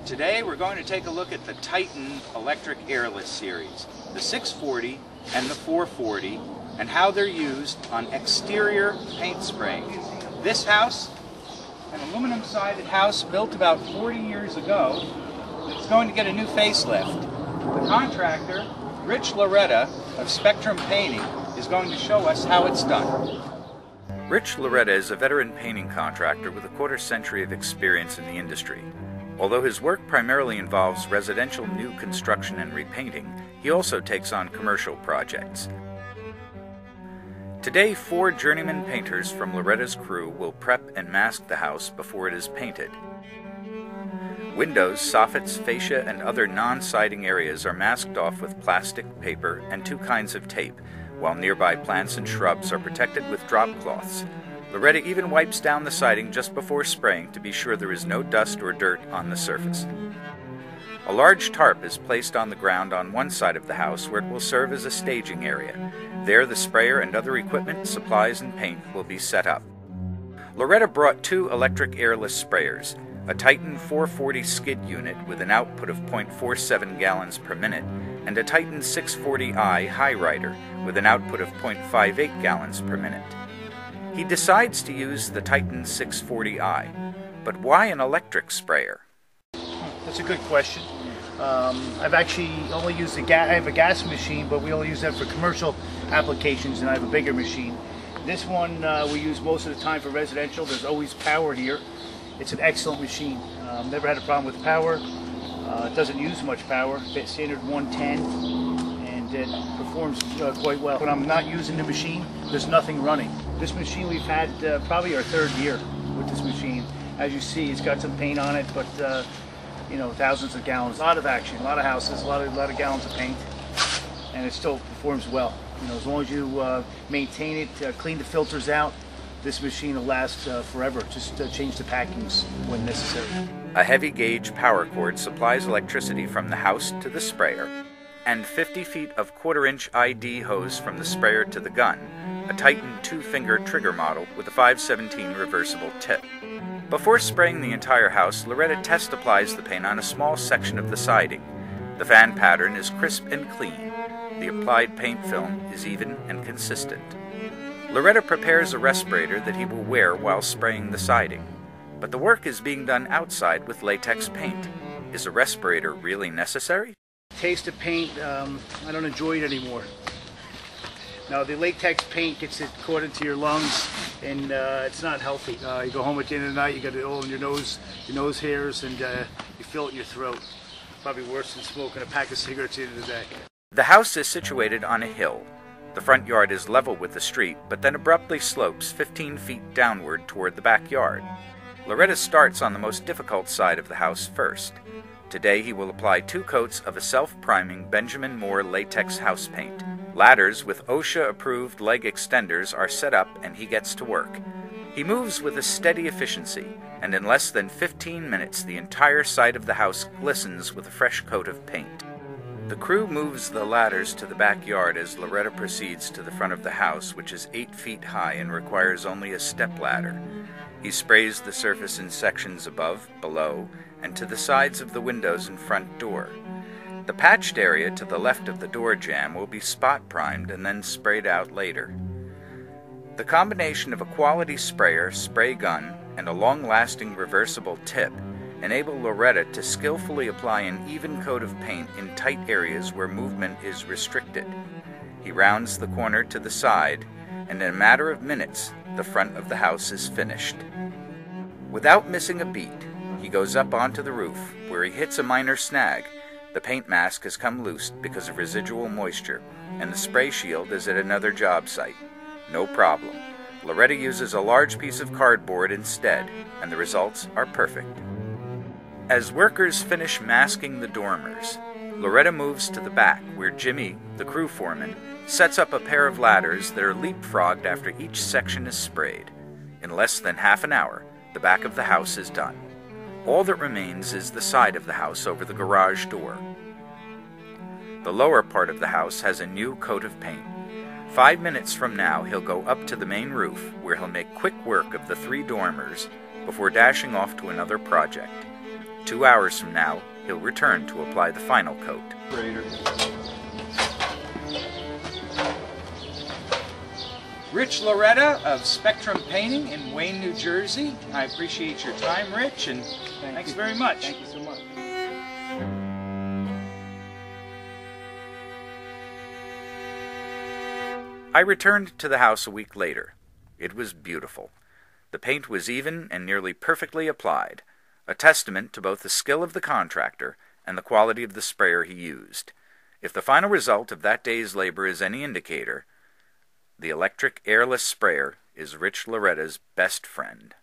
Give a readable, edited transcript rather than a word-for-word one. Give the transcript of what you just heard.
Today we're going to take a look at the Titan electric airless series, the 640 and the 440, and how they're used on exterior paint spraying. This house, an aluminum sided house built about 40 years ago, is going to get a new facelift. The contractor, Lauretta of Spectrum Painting, is going to show us how it's done. Rich Lauretta is a veteran painting contractor with a quarter-century of experience in the industry. Although his work primarily involves residential new construction and repainting, he also takes on commercial projects. Today, 4 journeyman painters from Lauretta's crew will prep and mask the house before it is painted. Windows, soffits, fascia, and other non-siding areas are masked off with plastic, paper, and 2 kinds of tape, while nearby plants and shrubs are protected with drop cloths. Lauretta even wipes down the siding just before spraying to be sure there is no dust or dirt on the surface. A large tarp is placed on the ground on one side of the house where it will serve as a staging area. There the sprayer and other equipment, supplies, and paint will be set up. Lauretta brought 2 electric airless sprayers, a Titan 440 skid unit with an output of 0.47 gallons per minute, and a Titan 640i high rider with an output of 0.58 gallons per minute. He decides to use the Titan 640i, but why an electric sprayer? That's a good question. I've actually only used I have a gas machine, but we only use that for commercial applications, and I have a bigger machine. This one we use most of the time for residential. There's always power here. It's an excellent machine. Never had a problem with power. It doesn't use much power. It's standard 110, and it performs quite well. When I'm not using the machine, there's nothing running. This machine we've had probably our 3rd year with this machine. As you see, it's got some paint on it, but you know, thousands of gallons, a lot of action, a lot of houses, a lot of gallons of paint, and it still performs well. You know, as long as you maintain it, clean the filters out, this machine will last forever. Just change the packings when necessary. A heavy gauge power cord supplies electricity from the house to the sprayer, and 50 feet of 1/4-inch ID hose from the sprayer to the gun, a Titan 2-finger trigger model with a 5/17 reversible tip. Before spraying the entire house, Lauretta test applies the paint on a small section of the siding. The fan pattern is crisp and clean. The applied paint film is even and consistent. Lauretta prepares a respirator that he will wear while spraying the siding. But the work is being done outside with latex paint. Is a respirator really necessary? Taste of paint, I don't enjoy it anymore. Now the latex paint gets it caught into your lungs, and it's not healthy. You go home at the end of the night, you got it all in your nose hairs, and you feel it in your throat. Probably worse than smoking a pack of cigarettes at the end of the day. The house is situated on a hill. The front yard is level with the street, but then abruptly slopes 15 feet downward toward the backyard. Lauretta starts on the most difficult side of the house first. Today he will apply 2 coats of a self-priming Benjamin Moore latex house paint. Ladders with OSHA-approved leg extenders are set up and he gets to work. He moves with a steady efficiency, and in less than 15 minutes the entire side of the house glistens with a fresh coat of paint. The crew moves the ladders to the backyard as Lauretta proceeds to the front of the house, which is 8 feet high and requires only a step ladder. He sprays the surface in sections above, below, and to the sides of the windows and front door. The patched area to the left of the door jamb will be spot primed and then sprayed out later. The combination of a quality sprayer, spray gun, and a long-lasting reversible tip enable Lauretta to skillfully apply an even coat of paint in tight areas where movement is restricted. He rounds the corner to the side, and in a matter of minutes, the front of the house is finished. Without missing a beat, he goes up onto the roof, where he hits a minor snag. The paint mask has come loose because of residual moisture, and the spray shield is at another job site. No problem. Lauretta uses a large piece of cardboard instead, and the results are perfect. As workers finish masking the dormers, Lauretta moves to the back where Jimmy, the crew foreman, sets up a pair of ladders that are leapfrogged after each section is sprayed. In less than half an hour, the back of the house is done. All that remains is the side of the house over the garage door. The lower part of the house has a new coat of paint. 5 minutes from now, he'll go up to the main roof, where he'll make quick work of the 3 dormers before dashing off to another project. 2 hours from now, he'll return to apply the final coat. Rich Lauretta of Spectrum Painting in Wayne, New Jersey. I appreciate your time, Rich, and thanks very much. Thank you so much. I returned to the house a week later. It was beautiful. The paint was even and nearly perfectly applied, a testament to both the skill of the contractor and the quality of the sprayer he used. If the final result of that day's labor is any indicator, the electric airless sprayer is Rich Lauretta's best friend.